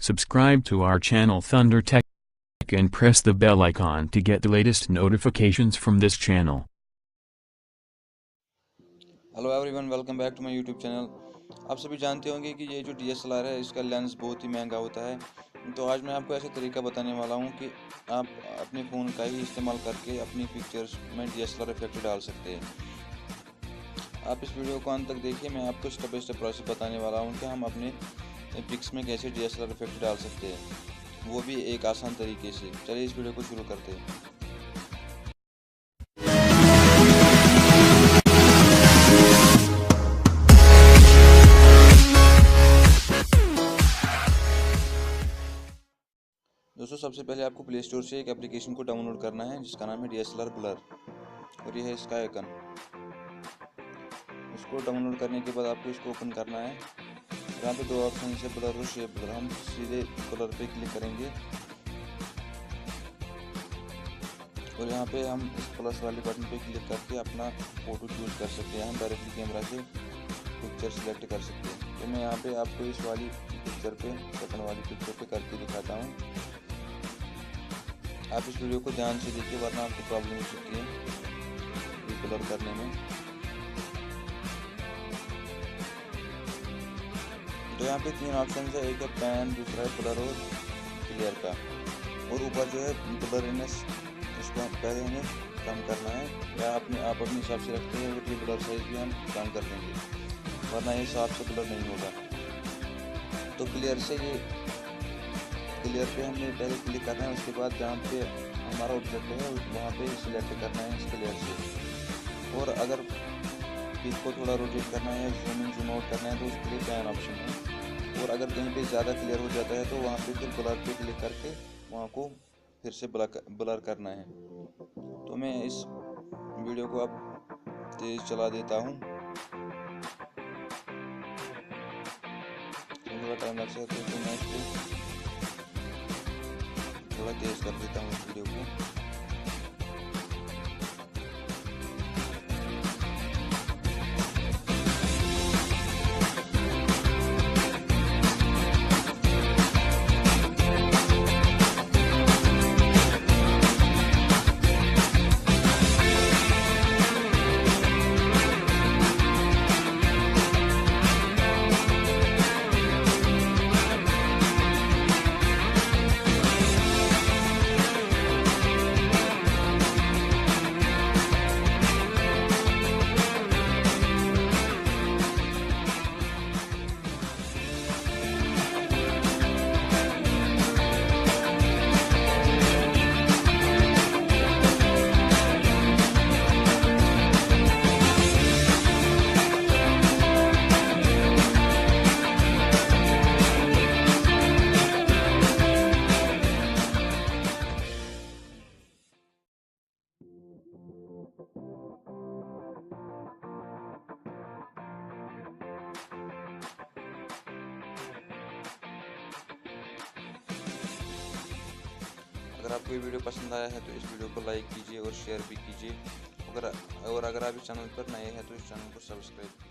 Subscribe to our channel Thunder Tech and press the bell icon to get the latest notifications from this channel. Hello everyone, welcome back to my YouTube channel. आप सभी जानते होंगे कि ये जो DSLR है इसका lens बहुत ही महंगा होता है। तो आज मैं आपको ऐसा तरीका बताने वाला हूँ कि आप अपने फ़ोन का ही इस्तेमाल करके अपनी पिक्चर्स में DSLR इफेक्ट डाल सकते हैं। आप इस वीडियो को अंत तक देखिए। मैं आपको स्टेप बाय स्टेप प्रोसेस बताने वाला हूँ कि हम अपने पिक्स में कैसे DSLR इफेक्ट डाल सकते हैं, वो भी एक आसान तरीके से। चलिए इस वीडियो को शुरू करते हैं। दोस्तों, सबसे पहले आपको प्ले स्टोर से एक एप्लीकेशन को डाउनलोड करना है जिसका नाम है DSLR ब्लर, और ये है इसका आइकन। इसको डाउनलोड करने के बाद आपको इसको ओपन करना है। यहाँ पे दो ऑप्शन है, ब्लर और शेप ब्लर। हम सीधे ब्लर पे क्लिक करेंगे और यहाँ पे हम इस प्लस वाले बटन पे क्लिक करके अपना फ़ोटो चूज़ कर सकते हैं। हम डायरेक्टली कैमरा से पिक्चर सिलेक्ट कर सकते हैं। तो मैं यहाँ पे आपको इस वाली पिक्चर पे, सेकंड वाली पिक्चर पे करके दिखाता हूँ। आप इस वीडियो को ध्यान से देखिए, वरना आपको प्रॉब्लम हो सकती है ये ब्लर करने में। तो यहाँ पे तीन ऑप्शन है, एक है पैन, दूसरा है ब्लर और क्लियर का। और ऊपर जो है ब्लरनेस, इसको पहले हमें कम करना है, या आप अपने हिसाब से रखते हैं। और ये ब्लर साइज भी हम कम कर देंगे, वरना ये हिसाब से ब्लर नहीं होगा। तो क्लियर से ये क्लियर पे हमें पहले क्लिक करना है। उसके बाद जहाँ पे हमारा ऑब्जेक्ट है वहाँ पे सिलेक्ट करना है इस क्लियर से। और अगर पिक को थोड़ा रोटेट करना है, जूम इन जूम आउट करना है, तो उसके लिए पैन ऑप्शन है। और अगर कहीं पे ज़्यादा क्लियर हो जाता है तो वहाँ पे फिर ब्लर पे क्लिक करके वहाँ को फिर से ब्लर करना है। तो मैं इस वीडियो को अब तेज़ चला देता हूँ, थोड़ा टाइम लग सकता है, तो मैं इसको थोड़ा तेज कर देता हूँ इस वीडियो को। अगर आपको ये वीडियो पसंद आया है तो इस वीडियो को लाइक कीजिए और शेयर भी कीजिए। अगर आप इस चैनल पर नए हैं तो इस चैनल को सब्सक्राइब कीजिए।